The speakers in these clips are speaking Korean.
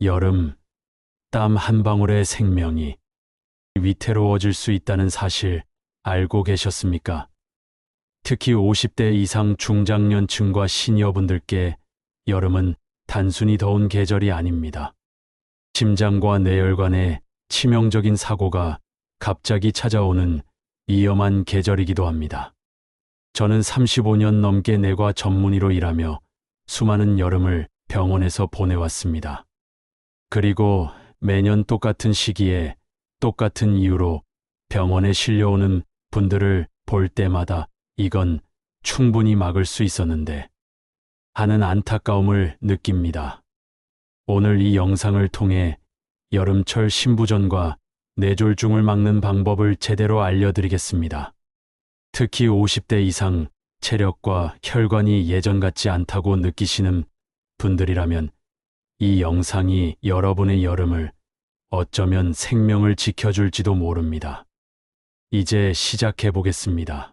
여름, 땀 한 방울의 생명이 위태로워질 수 있다는 사실 알고 계셨습니까? 특히 50대 이상 중장년층과 시니어분들께 여름은 단순히 더운 계절이 아닙니다. 심장과 뇌혈관에 치명적인 사고가 갑자기 찾아오는 위험한 계절이기도 합니다. 저는 35년 넘게 내과 전문의로 일하며 수많은 여름을 병원에서 보내왔습니다. 그리고 매년 똑같은 시기에 똑같은 이유로 병원에 실려오는 분들을 볼 때마다 이건 충분히 막을 수 있었는데 하는 안타까움을 느낍니다. 오늘 이 영상을 통해 여름철 신부전과 뇌졸중을 막는 방법을 제대로 알려드리겠습니다. 특히 50대 이상 체력과 혈관이 예전 같지 않다고 느끼시는 분들이라면 이 영상이 여러분의 여름을 어쩌면 생명을 지켜줄지도 모릅니다. 이제 시작해 보겠습니다.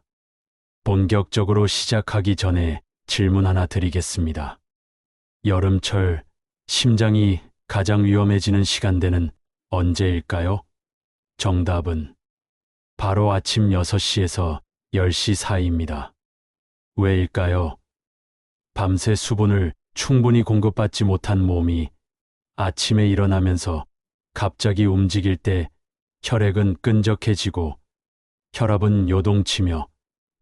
본격적으로 시작하기 전에 질문 하나 드리겠습니다. 여름철 심장이 가장 위험해지는 시간대는 언제일까요? 정답은 바로 아침 6시에서 10시 사이입니다. 왜일까요? 밤새 수분을 충분히 공급받지 못한 몸이 아침에 일어나면서 갑자기 움직일 때 혈액은 끈적해지고 혈압은 요동치며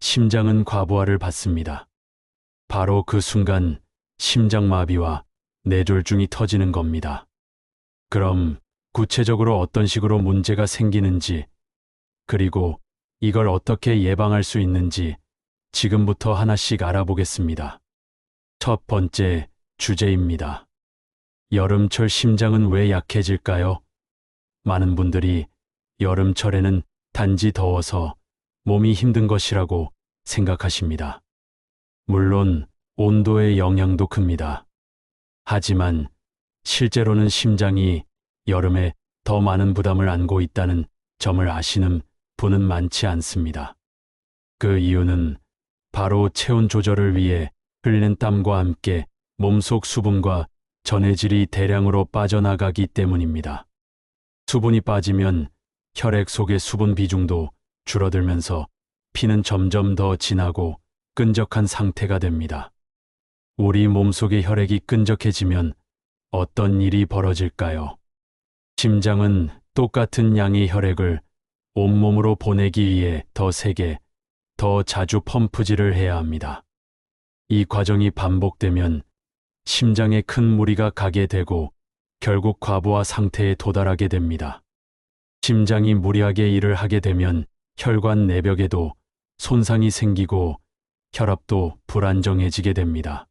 심장은 과부하를 받습니다. 바로 그 순간 심장마비와 뇌졸중이 터지는 겁니다. 그럼 구체적으로 어떤 식으로 문제가 생기는지, 그리고 이걸 어떻게 예방할 수 있는지 지금부터 하나씩 알아보겠습니다. 첫 번째 주제입니다. 여름철 심장은 왜 약해질까요? 많은 분들이 여름철에는 단지 더워서 몸이 힘든 것이라고 생각하십니다. 물론 온도의 영향도 큽니다. 하지만 실제로는 심장이 여름에 더 많은 부담을 안고 있다는 점을 아시는 분은 많지 않습니다. 그 이유는 바로 체온 조절을 위해 흘리는 땀과 함께 몸속 수분과 전해질이 대량으로 빠져나가기 때문입니다. 수분이 빠지면 혈액 속의 수분 비중도 줄어들면서 피는 점점 더 진하고 끈적한 상태가 됩니다. 우리 몸속의 혈액이 끈적해지면 어떤 일이 벌어질까요? 심장은 똑같은 양의 혈액을 온몸으로 보내기 위해 더 세게, 더 자주 펌프질을 해야 합니다. 이 과정이 반복되면 심장에 큰 무리가 가게 되고 결국 과부하 상태에 도달하게 됩니다. 심장이 무리하게 일을 하게 되면 혈관 내벽에도 손상이 생기고 혈압도 불안정해지게 됩니다.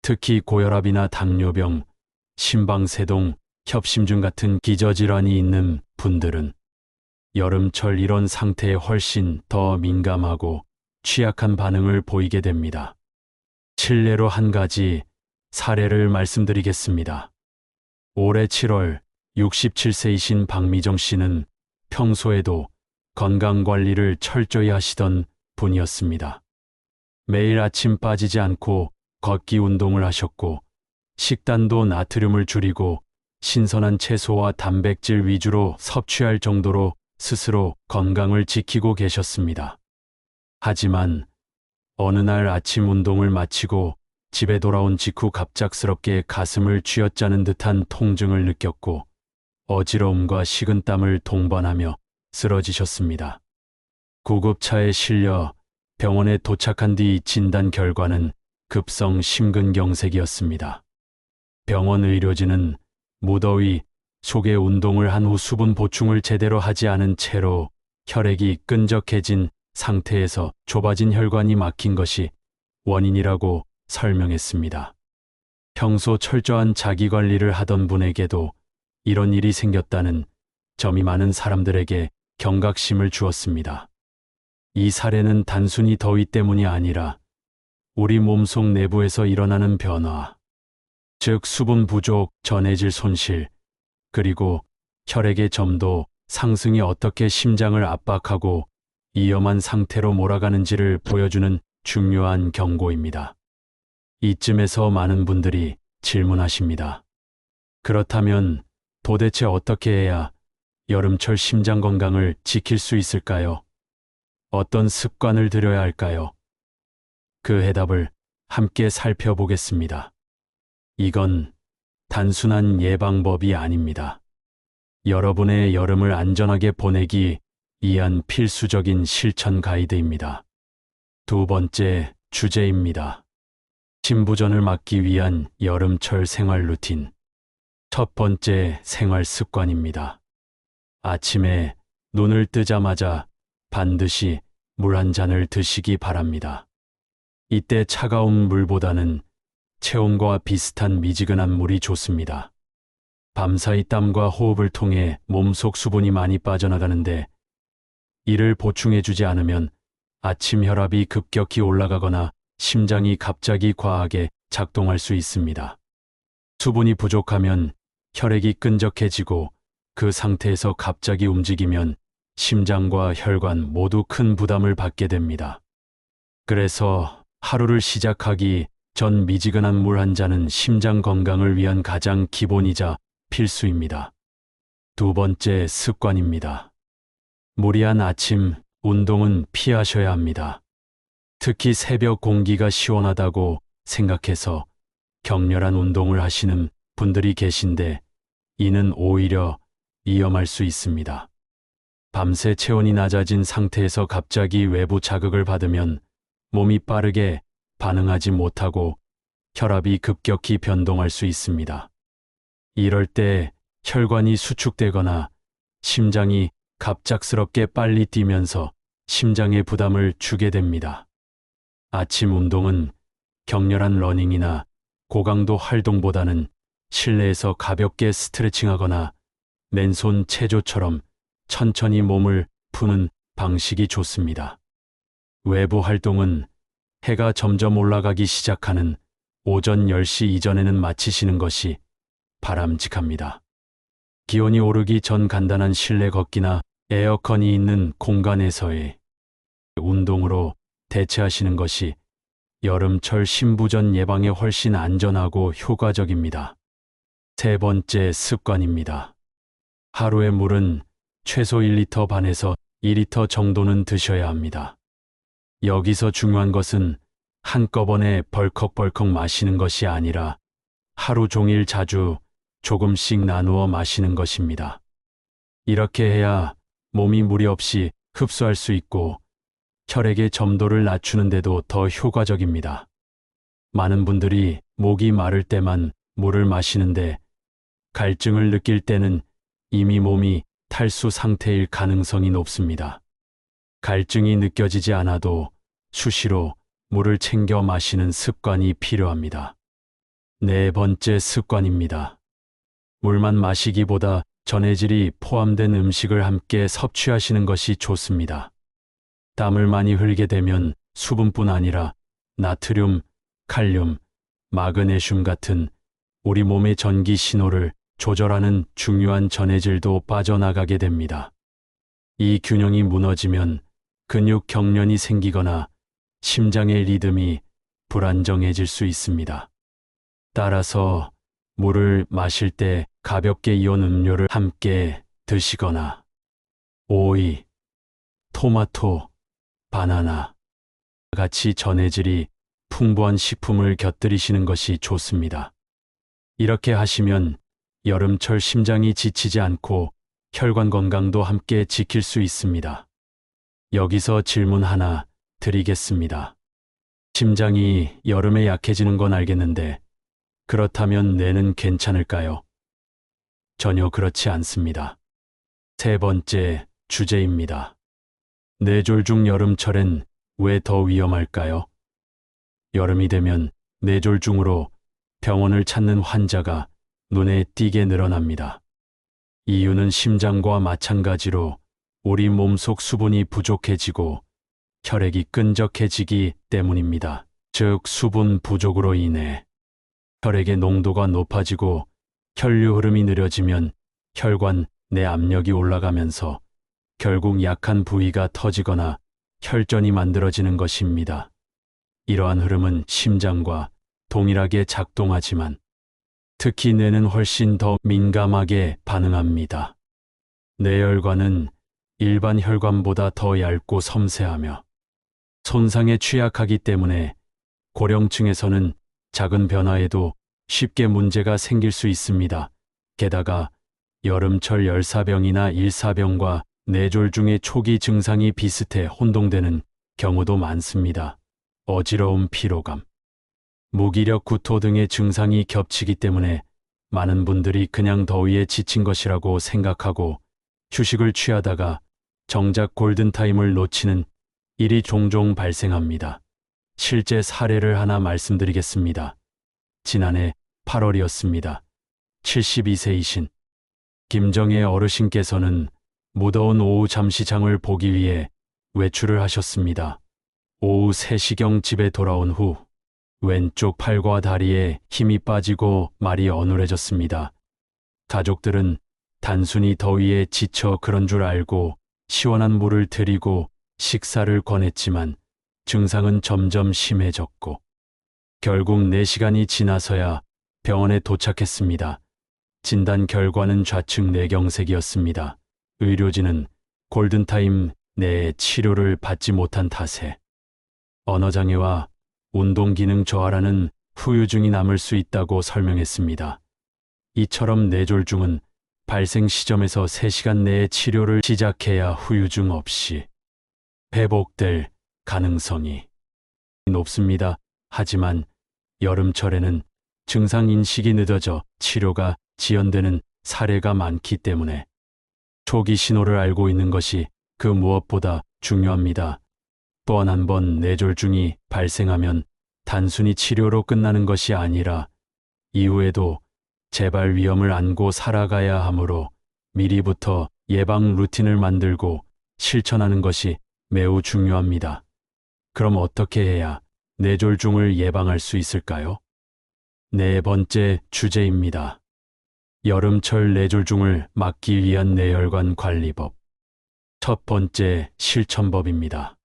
특히 고혈압이나 당뇨병, 심방세동, 협심증 같은 기저질환이 있는 분들은 여름철 이런 상태에 훨씬 더 민감하고 취약한 반응을 보이게 됩니다. 실례로 한 가지 사례를 말씀드리겠습니다. 올해 7월 67세이신 박미정 씨는 평소에도 건강관리를 철저히 하시던 분이었습니다. 매일 아침 빠지지 않고 걷기 운동을 하셨고 식단도 나트륨을 줄이고 신선한 채소와 단백질 위주로 섭취할 정도로 스스로 건강을 지키고 계셨습니다. 하지만 어느 날 아침 운동을 마치고 집에 돌아온 직후 갑작스럽게 가슴을 쥐어짜는 듯한 통증을 느꼈고 어지러움과 식은땀을 동반하며 쓰러지셨습니다. 구급차에 실려 병원에 도착한 뒤 진단 결과는 급성 심근경색이었습니다. 병원 의료진은 무더위 속에 운동을 한 후 수분 보충을 제대로 하지 않은 채로 혈액이 끈적해진 상태에서 좁아진 혈관이 막힌 것이 원인이라고 설명했습니다. 평소 철저한 자기관리를 하던 분에게도 이런 일이 생겼다는 점이 많은 사람들에게 경각심을 주었습니다. 이 사례는 단순히 더위 때문이 아니라 우리 몸속 내부에서 일어나는 변화, 즉 수분 부족, 전해질 손실, 그리고 혈액의 점도 상승이 어떻게 심장을 압박하고 위험한 상태로 몰아가는지를 보여주는 중요한 경고입니다. 이쯤에서 많은 분들이 질문하십니다. 그렇다면 도대체 어떻게 해야 여름철 심장 건강을 지킬 수 있을까요? 어떤 습관을 들여야 할까요? 그 해답을 함께 살펴보겠습니다. 이건 단순한 예방법이 아닙니다. 여러분의 여름을 안전하게 보내기 위한 필수적인 실천 가이드입니다. 두 번째 주제입니다. 침부전을 막기 위한 여름철 생활 루틴. 첫 번째 생활 습관입니다. 아침에 눈을 뜨자마자 반드시 물 한 잔을 드시기 바랍니다. 이때 차가운 물보다는 체온과 비슷한 미지근한 물이 좋습니다. 밤사이 땀과 호흡을 통해 몸속 수분이 많이 빠져나가는데 이를 보충해주지 않으면 아침 혈압이 급격히 올라가거나 심장이 갑자기 과하게 작동할 수 있습니다. 수분이 부족하면 혈액이 끈적해지고 그 상태에서 갑자기 움직이면 심장과 혈관 모두 큰 부담을 받게 됩니다. 그래서 하루를 시작하기 전 미지근한 물 한 잔은 심장 건강을 위한 가장 기본이자 필수입니다. 두 번째 습관입니다. 무리한 아침 운동은 피하셔야 합니다. 특히 새벽 공기가 시원하다고 생각해서 격렬한 운동을 하시는 분들이 계신데 이는 오히려 위험할 수 있습니다. 밤새 체온이 낮아진 상태에서 갑자기 외부 자극을 받으면 몸이 빠르게 반응하지 못하고 혈압이 급격히 변동할 수 있습니다. 이럴 때 혈관이 수축되거나 심장이 갑작스럽게 빨리 뛰면서 심장에 부담을 주게 됩니다. 아침 운동은 격렬한 러닝이나 고강도 활동보다는 실내에서 가볍게 스트레칭하거나 맨손 체조처럼 천천히 몸을 푸는 방식이 좋습니다. 외부 활동은 해가 점점 올라가기 시작하는 오전 10시 이전에는 마치시는 것이 바람직합니다. 기온이 오르기 전 간단한 실내 걷기나 에어컨이 있는 공간에서의 운동으로 대체하시는 것이 여름철 심부전 예방에 훨씬 안전하고 효과적입니다. 세 번째 습관입니다. 하루의 물은 최소 1리터 반에서 2리터 정도는 드셔야 합니다. 여기서 중요한 것은 한꺼번에 벌컥벌컥 마시는 것이 아니라 하루 종일 자주 조금씩 나누어 마시는 것입니다. 이렇게 해야 몸이 무리 없이 흡수할 수 있고 혈액의 점도를 낮추는 데도 더 효과적입니다. 많은 분들이 목이 마를 때만 물을 마시는데 갈증을 느낄 때는 이미 몸이 탈수 상태일 가능성이 높습니다. 갈증이 느껴지지 않아도 수시로 물을 챙겨 마시는 습관이 필요합니다. 네 번째 습관입니다. 물만 마시기보다 전해질이 포함된 음식을 함께 섭취하시는 것이 좋습니다. 땀을 많이 흘리게 되면 수분뿐 아니라 나트륨, 칼륨, 마그네슘 같은 우리 몸의 전기 신호를 조절하는 중요한 전해질도 빠져나가게 됩니다. 이 균형이 무너지면 근육 경련이 생기거나 심장의 리듬이 불안정해질 수 있습니다. 따라서 물을 마실 때 가볍게 이온 음료를 함께 드시거나 오이, 토마토, 바나나 같이 전해질이 풍부한 식품을 곁들이시는 것이 좋습니다. 이렇게 하시면 여름철 심장이 지치지 않고 혈관 건강도 함께 지킬 수 있습니다. 여기서 질문 하나 드리겠습니다. 심장이 여름에 약해지는 건 알겠는데 그렇다면 뇌는 괜찮을까요? 전혀 그렇지 않습니다. 세 번째 주제입니다. 뇌졸중 여름철엔 왜 더 위험할까요? 여름이 되면 뇌졸중으로 병원을 찾는 환자가 눈에 띄게 늘어납니다. 이유는 심장과 마찬가지로 우리 몸속 수분이 부족해지고 혈액이 끈적해지기 때문입니다. 즉 수분 부족으로 인해 혈액의 농도가 높아지고 혈류 흐름이 느려지면 혈관 내 압력이 올라가면서 결국 약한 부위가 터지거나 혈전이 만들어지는 것입니다. 이러한 흐름은 심장과 동일하게 작동하지만 특히 뇌는 훨씬 더 민감하게 반응합니다. 뇌혈관은 일반 혈관보다 더 얇고 섬세하며 손상에 취약하기 때문에 고령층에서는 작은 변화에도 쉽게 문제가 생길 수 있습니다. 게다가 여름철 열사병이나 일사병과 뇌졸중의 초기 증상이 비슷해 혼동되는 경우도 많습니다. 어지러움, 피로감, 무기력, 구토 등의 증상이 겹치기 때문에 많은 분들이 그냥 더위에 지친 것이라고 생각하고 휴식을 취하다가 정작 골든타임을 놓치는 일이 종종 발생합니다. 실제 사례를 하나 말씀드리겠습니다. 지난해 8월이었습니다. 72세이신 김정혜 어르신께서는 무더운 오후 잠시장을 보기 위해 외출을 하셨습니다. 오후 3시경 집에 돌아온 후 왼쪽 팔과 다리에 힘이 빠지고 말이 어눌해졌습니다. 가족들은 단순히 더위에 지쳐 그런 줄 알고 시원한 물을 드리고 식사를 권했지만 증상은 점점 심해졌고 결국 4시간이 지나서야 병원에 도착했습니다. 진단 결과는 좌측 뇌경색이었습니다. 의료진은 골든타임 내에 치료를 받지 못한 탓에 언어장애와 운동기능 저하라는 후유증이 남을 수 있다고 설명했습니다. 이처럼 뇌졸중은 발생 시점에서 3시간 내에 치료를 시작해야 후유증 없이 회복될 가능성이 높습니다. 하지만 여름철에는 증상 인식이 늦어져 치료가 지연되는 사례가 많기 때문에 초기 신호를 알고 있는 것이 그 무엇보다 중요합니다. 또한 한 번 뇌졸중이 발생하면 단순히 치료로 끝나는 것이 아니라 이후에도 재발 위험을 안고 살아가야 하므로 미리부터 예방 루틴을 만들고 실천하는 것이 매우 중요합니다. 그럼 어떻게 해야 뇌졸중을 예방할 수 있을까요? 4번째 주제입니다. 여름철 뇌졸중을 막기 위한 뇌혈관 관리법. 첫 번째 실천법입니다.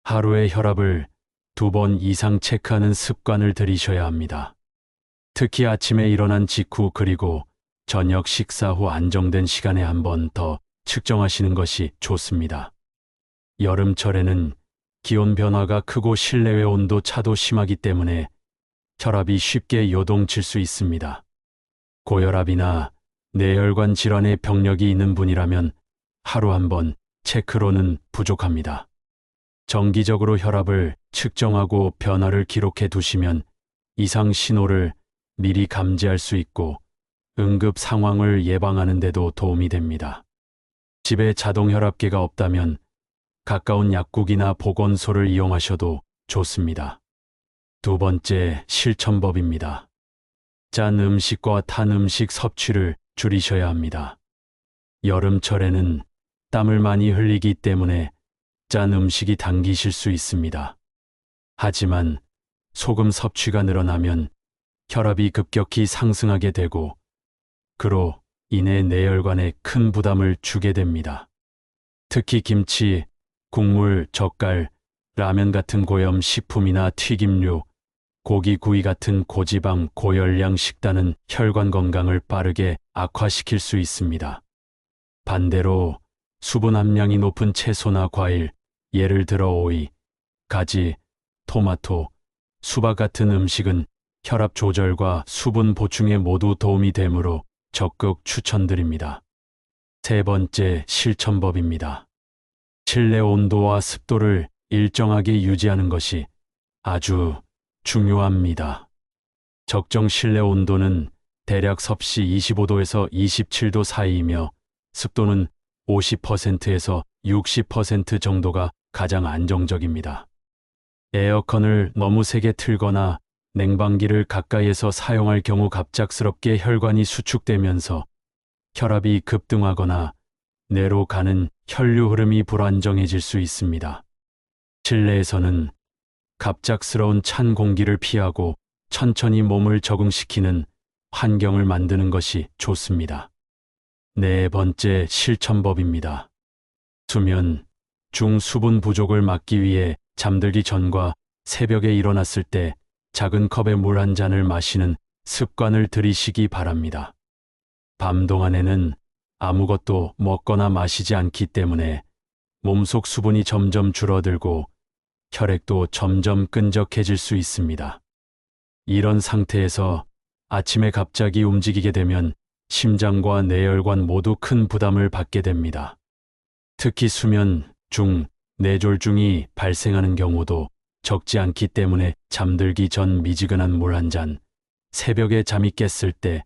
하루에 혈압을 2번 이상 체크하는 습관을 들이셔야 합니다. 특히 아침에 일어난 직후 그리고 저녁 식사 후 안정된 시간에 한 번 더 측정하시는 것이 좋습니다. 여름철에는 기온 변화가 크고 실내외 온도 차도 심하기 때문에 혈압이 쉽게 요동칠 수 있습니다. 고혈압이나 뇌혈관 질환의 병력이 있는 분이라면 하루 한 번 체크로는 부족합니다. 정기적으로 혈압을 측정하고 변화를 기록해 두시면 이상 신호를 미리 감지할 수 있고 응급 상황을 예방하는 데도 도움이 됩니다. 집에 자동 혈압계가 없다면 가까운 약국이나 보건소를 이용하셔도 좋습니다. 2번째 실천법입니다. 짠 음식과 탄 음식 섭취를 줄이셔야 합니다. 여름철에는 땀을 많이 흘리기 때문에 짠 음식이 당기실 수 있습니다. 하지만 소금 섭취가 늘어나면 혈압이 급격히 상승하게 되고 그로 인해 뇌혈관에 큰 부담을 주게 됩니다. 특히 김치, 국물, 젓갈, 라면 같은 고염 식품이나 튀김류, 고기, 구이 같은 고지방, 고열량 식단은 혈관 건강을 빠르게 악화시킬 수 있습니다. 반대로 수분 함량이 높은 채소나 과일, 예를 들어 오이, 가지, 토마토, 수박 같은 음식은 혈압 조절과 수분 보충에 모두 도움이 되므로 적극 추천드립니다. 3번째 실천법입니다. 실내 온도와 습도를 일정하게 유지하는 것이 아주 중요합니다. 적정 실내 온도는 대략 섭씨 25도에서 27도 사이이며 습도는 50%에서 60% 정도가 가장 안정적입니다. 에어컨을 너무 세게 틀거나 냉방기를 가까이에서 사용할 경우 갑작스럽게 혈관이 수축되면서 혈압이 급등하거나 뇌로 가는 혈류 흐름이 불안정해질 수 있습니다. 실내에서는 갑작스러운 찬 공기를 피하고 천천히 몸을 적응시키는 환경을 만드는 것이 좋습니다. 4번째 실천법입니다. 수면 중 수분 부족을 막기 위해 잠들기 전과 새벽에 일어났을 때 작은 컵에 물 한 잔을 마시는 습관을 들이시기 바랍니다. 밤 동안에는 아무것도 먹거나 마시지 않기 때문에 몸속 수분이 점점 줄어들고 혈액도 점점 끈적해질 수 있습니다. 이런 상태에서 아침에 갑자기 움직이게 되면 심장과 뇌혈관 모두 큰 부담을 받게 됩니다. 특히 수면 중 뇌졸중이 발생하는 경우도 적지 않기 때문에 잠들기 전 미지근한 물 한 잔, 새벽에 잠이 깼을 때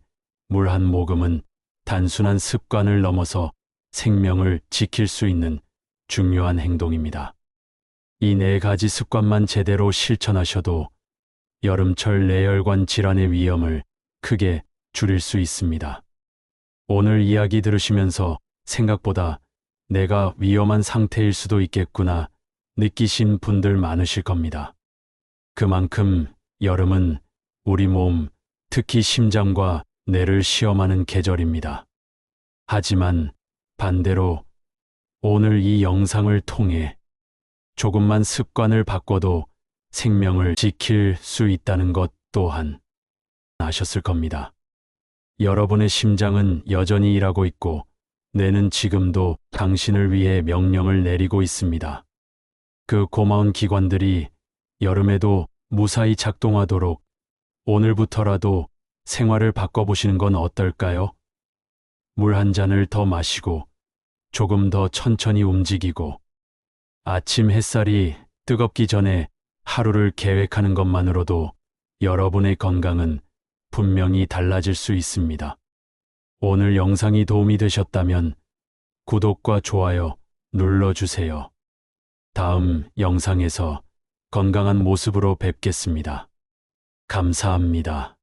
물 한 모금은 단순한 습관을 넘어서 생명을 지킬 수 있는 중요한 행동입니다. 이 네 가지 습관만 제대로 실천하셔도 여름철 뇌혈관 질환의 위험을 크게 줄일 수 있습니다. 오늘 이야기 들으시면서 생각보다 내가 위험한 상태일 수도 있겠구나 느끼신 분들 많으실 겁니다. 그만큼 여름은 우리 몸, 특히 심장과 뇌를 시험하는 계절입니다. 하지만 반대로 오늘 이 영상을 통해 조금만 습관을 바꿔도 생명을 지킬 수 있다는 것 또한 아셨을 겁니다. 여러분의 심장은 여전히 일하고 있고 뇌는 지금도 당신을 위해 명령을 내리고 있습니다. 그 고마운 기관들이 여름에도 무사히 작동하도록 오늘부터라도 생활을 바꿔보시는 건 어떨까요? 물 한 잔을 더 마시고 조금 더 천천히 움직이고 아침 햇살이 뜨겁기 전에 하루를 계획하는 것만으로도 여러분의 건강은 분명히 달라질 수 있습니다. 오늘 영상이 도움이 되셨다면 구독과 좋아요 눌러주세요. 다음 영상에서 건강한 모습으로 뵙겠습니다. 감사합니다.